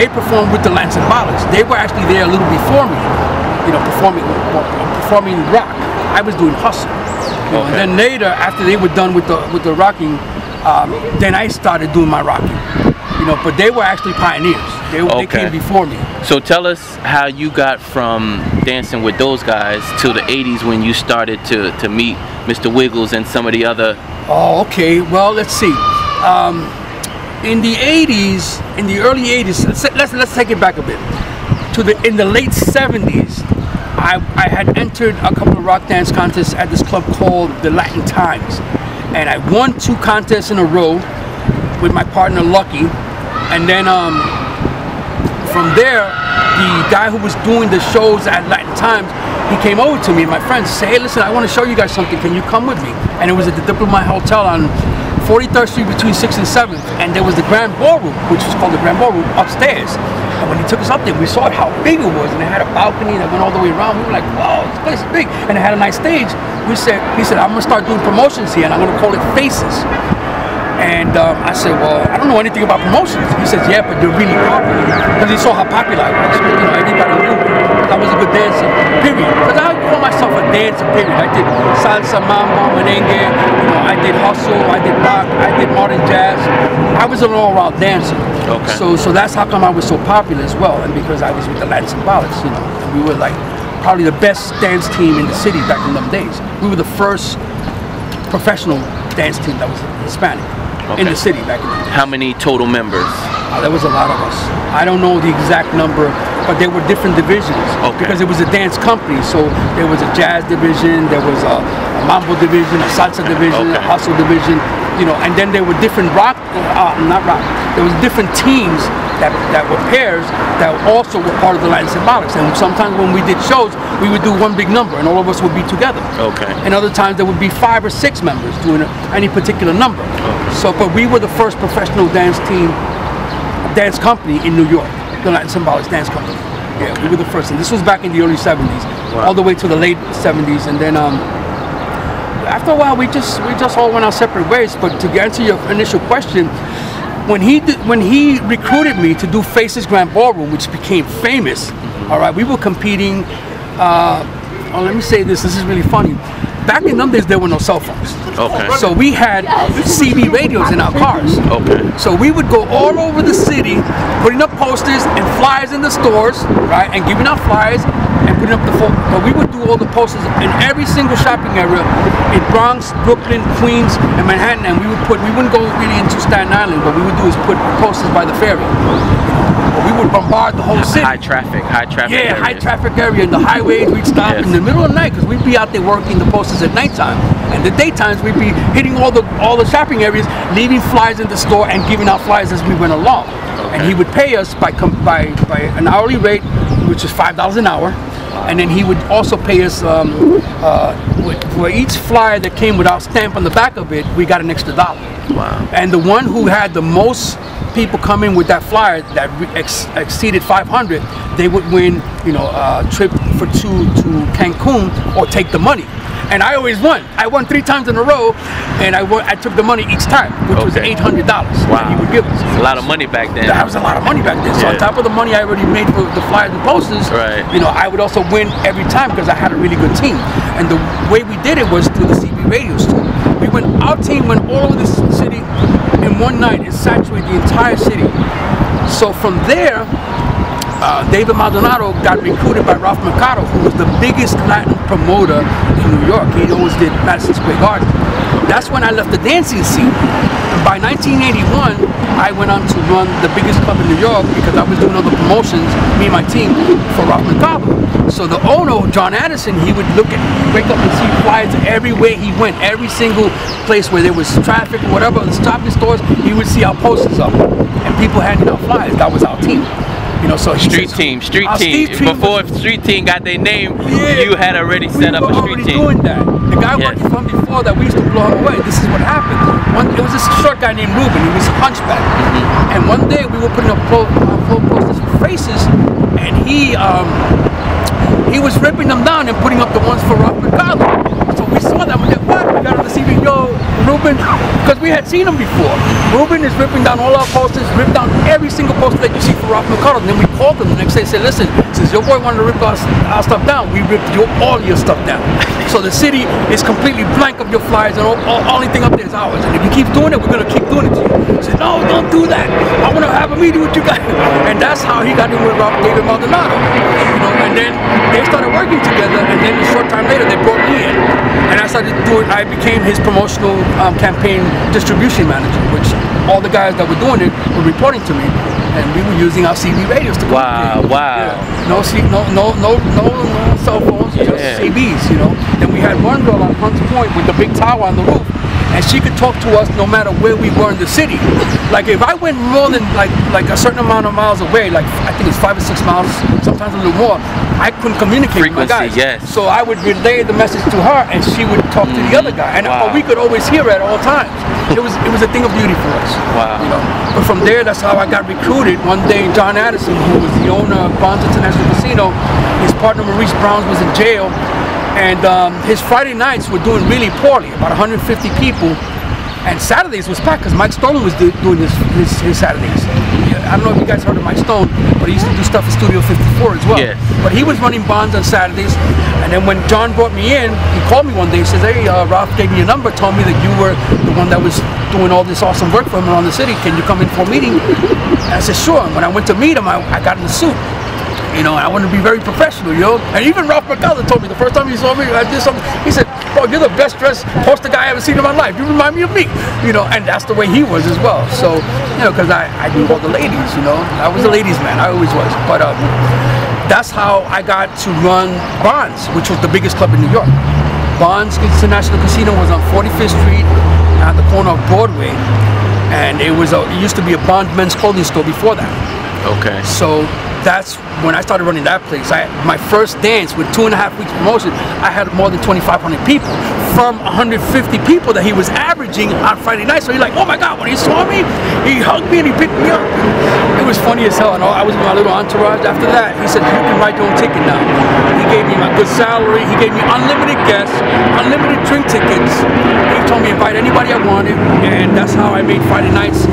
they performed with the Lance and Bollocks. They were actually there a little before me, you know, performing rock. I was doing hustle. You know, and then later, after they were done with the rocking, then I started doing my rocking. You know, but they were actually pioneers. They came before me. So tell us how you got from dancing with those guys to the 80s when you started to meet Mr. Wiggles and some of the other. Oh, okay. Well, let's see. In the 80s, in the early 80s, let's take it back a bit. In the late 70s, I had entered a couple of rock dance contests at this club called the Latin Times, and I won 2 contests in a row with my partner Lucky, and then from there, the guy who was doing the shows at Latin Times, he came over to me and my friends said, hey, listen, I want to show you guys something. Can you come with me? And it was at the Diplomat Hotel on 43rd Street between 6th and 7th, and there was the Grand Ballroom, which was called the Grand Ballroom, upstairs. And when he took us up there, we saw how big it was, and it had a balcony that went all the way around. We were like, wow, this place is big. And it had a nice stage. He said, I'm gonna start doing promotions here, and I'm gonna call it Faces. And I said, well, I don't know anything about promotions. He says, yeah, but they're really popular. Because he saw how popular I was. You know, everybody knew I was a good dancer, period. Because I call myself a dancer, period. I did salsa, mambo, merengue, you know, I did hustle, I did rock, I did modern jazz. I was an all-around dancer. Okay. So that's how come I was so popular as well. And because I was with the Lance and Bollocks, you know, and we were like probably the best dance team in the city back in them days. We were the first professional dance team that was Hispanic. In the city back in the day. How many total members? There was a lot of us. I don't know the exact number, but there were different divisions. Because it was a dance company, so there was a jazz division, there was a mambo division, a salsa division, a hustle division, you know, and then there were different there was different teams that were pairs that also were part of the Lance and Bollocks. And sometimes when we did shows, we would do one big number and all of us would be together. And other times there would be 5 or 6 members doing any particular number. So, but we were the first professional dance company in New York, the Lance and Bollocks dance company. Yeah, we were the first, and this was back in the early 70s, all the way to the late 70s, and then after a while we just all went our separate ways. But to answer your initial question, when he recruited me to do Faces Grand Ballroom, which became famous, all right, we were competing. Let me say this is really funny. Back in them days, there were no cell phones. So we had CB radios in our cars. So we would go all over the city, putting up posters and flyers in the stores, right, and giving out flyers and putting up the phone. But we would do all the posters in every single shopping area in Bronx, Brooklyn, Queens, and Manhattan. And we wouldn't go really into Staten Island. What we would do is put posters by the ferry. We would bombard the whole city. High traffic Yeah, high traffic area. In the highways, we'd stop in the middle of the night because we'd be out there working the posters at nighttime. And the daytimes, we'd be hitting all the shopping areas, leaving flyers in the store and giving out flyers as we went along. And he would pay us by an hourly rate, which is $5 an hour. And then he would also pay us for each flyer that came with our stamp on the back of it. We got an extra $1. Wow. And the one who had the most people come in with that flyer that exceeded 500, they would win, you know, a trip for 2 to Cancun or take the money. And I always won. I won 3 times in a row, and I took the money each time, which was $800 that he would give us. A lot of money back then. That was a lot of money back then. So on top of the money I already made for the flyers and posters, you know, I would also win every time because I had a really good team. And the way we did it was through the CB radios too. Our team went all over the city in one night and saturated the entire city. So from there, David Maldonado got recruited by Ralph Mercado, who was the biggest Latin promoter in New York. He always did Madison Square Garden. That's when I left the dancing scene. And by 1981, I went on to run the biggest club in New York because I was doing all the promotions, me and my team, for Ralph Mercado. So the owner, John Addison, he would wake up and see flyers everywhere he went. Every single place where there was traffic, whatever, the shopping stores, he would see our posters up. And people handing out flyers. That was our team. You know, so street team. Before Street Team got their name, you had already set up a street team. Doing that. The guy working from before that, we used to blow him away. This is what happened. It was this short guy named Ruben. He was a hunchback. And one day we were putting up full posters for Faces, and he was ripping them down and putting up the ones for Ralph Mercado. So we saw that. We said, what? We got on the CB, yo, Ruben, Ruben, because we had seen him before. Ruben is ripping down all our posters, ripped down every single poster that you see for Ralph McCullough. And then we called him the next day and said, listen, since your boy wanted to rip our stuff down, we ripped all your stuff down. So the city is completely blank of your flyers, and only thing up there is ours. And if you keep doing it, we're going to keep doing it to you. He said, no, don't do that. I want to have a meeting with you guys. And that's how he got in with David Maldonado. You know, and then they started working together, and then a short time later, they brought me in. And I became his promotional campaign distribution manager, which all the guys that were doing it were reporting to me, and we were using our CB radios to communicate. Wow. Yeah. No cell phones, just CBs, you know. Then we had one girl on Hunts Point with the big tower on the roof, and she could talk to us no matter where we were in the city. Like if I went more than like a certain amount of miles away, like I think it's 5 or 6 miles, sometimes a little more, I couldn't communicate with my guys. Yes. So I would relay the message to her, and she would talk to the other guy, and we could always hear it at all times. It was a thing of beauty for us. Wow. You know. But from there, that's how I got recruited. One day, John Addison, who was the owner of Bonds International Casino, his partner Maurice Browns was in jail, and his Friday nights were doing really poorly, about 150 people. And Saturdays was packed because Mike Stone was doing his Saturdays. I don't know if you guys heard of Mike Stone, but he used to do stuff at Studio 54 as well. Yeah. But he was running Bonds on Saturdays. And then when John brought me in, he called me one day. He says, hey, Ralph gave me your number, told me that you were the one that was doing all this awesome work for him around the city. Can you come in for a meeting? And I said, sure. And when I went to meet him, I got in the suit. You know, I wanted to be very professional, you know. And even Ralph McCullough told me the first time he saw me, I did something. He said, "Bro, you're the best dressed poster guy I ever seen in my life. You remind me of me." You know, and that's the way he was as well. So, you know, because I knew all the ladies, you know. I was a ladies' man. I always was. But that's how I got to run Bonds, which was the biggest club in New York. Bonds International Casino was on 45th Street at the corner of Broadway, and it used to be a Bond men's clothing store before that. Okay. So that's when I started running that place. My first dance with 2.5 weeks promotion, I had more than 2,500 people from 150 people that he was averaging on Friday night. So he's like, oh my God, when he saw me, he hugged me and he picked me up. It was funny as hell. And I was with my little entourage. After that, he said, you can write your own ticket now. He gave me my good salary. He gave me unlimited guests, unlimited drink tickets. He told me to invite anybody I wanted. And that's how I made Friday nights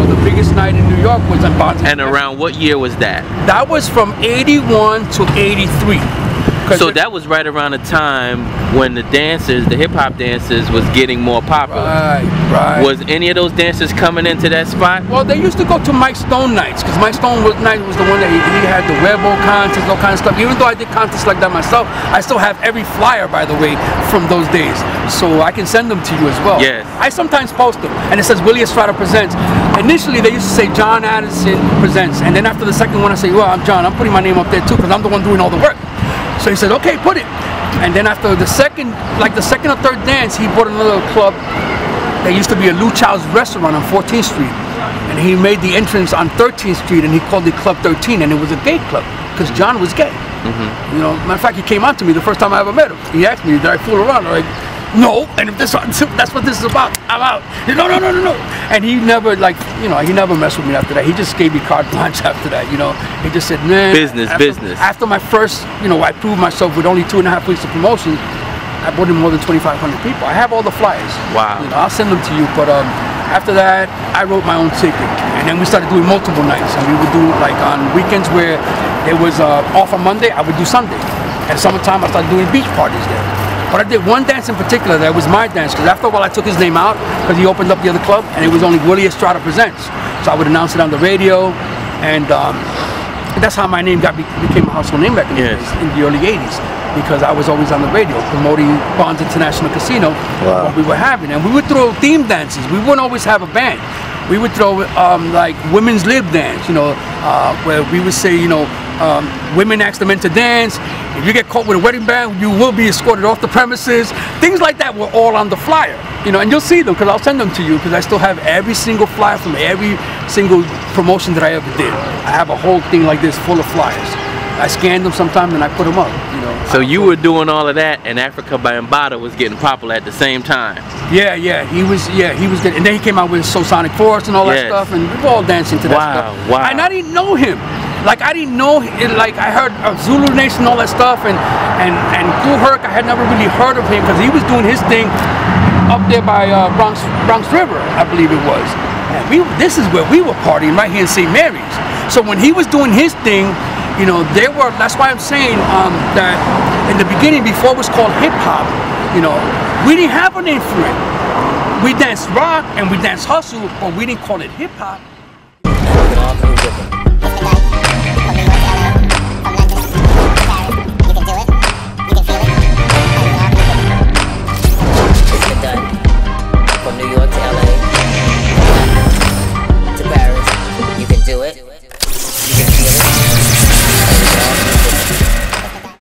the biggest night in New York was on Bonds. And around what year was that? That was from 81 to 83. So that was right around the time when the dancers, the hip-hop dancers, was getting more popular. Right. Was any of those dancers coming into that spot? Well, they used to go to Mike Stone nights, because Mike Stone night was the one that he had the Rebel contests, all kind of stuff. Even though I did contests like that myself, I still have every flyer, by the way, from those days. So I can send them to you as well. Yes. I sometimes post them, and it says Willie Estrada presents. Initially, they used to say John Addison presents, and then after the second one, I say, well, I'm John. I'm putting my name up there too, because I'm the one doing all the work. So he said, okay, put it. And then after the second or third dance, he bought another club. There used to be a Lou Chow's restaurant on 14th Street. And he made the entrance on 13th Street, and he called it Club 13, and it was a gay club, because John was gay. You know, matter of fact, he came on to me the first time I ever met him. He asked me, did I fool around? I'm like, no, and if that's what this is about, I'm out. No. And he never, he never messed with me after that. He just gave me carte blanche after that, you know. He just said, man. Business. After my first, I proved myself with only 2.5 weeks of promotion, I brought in more than 2,500 people. I have all the flyers. Wow. You know, I'll send them to you, but after that, I wrote my own ticket. And then we started doing multiple nights. And we would do, like, on weekends where there was off on Monday, I would do Sunday. And summertime, I started doing beach parties there. But I did one dance in particular that was my dance, because after a while I took his name out because he opened up the other club, and it was only Willie Estrada Presents. So I would announce it on the radio, and that's how my name became a household name back in the early 80s, because I was always on the radio promoting Bonds International Casino, what we were having. And we would throw theme dances. We wouldn't always have a band. We would throw like women's lib dance, where we would say, women ask the men to dance. If you get caught with a wedding band, you will be escorted off the premises. Things like that were all on the flyer, and you'll see them because I'll send them to you, because I still have every single flyer from every single promotion that I ever did. I have a whole thing like this full of flyers. I scanned them sometimes and I put them up, So you were doing all of that, and Africa Bambaataa was getting popular at the same time. Yeah, he was good. And then he came out with So Sonic Force and all that stuff, and we were all dancing to that stuff. Wow. And I didn't know him. like I didn't know it, like I heard of Zulu Nation, all that stuff, and Kool Herc, I had never really heard of him because he was doing his thing up there by Bronx River, I believe it was. And this is where we were partying, right here in St. Mary's. So when he was doing his thing, you know, that's why I'm saying that in the beginning, before it was called hip hop, you know, we didn't have a name for it. We danced rock and we danced hustle, but we didn't call it hip hop.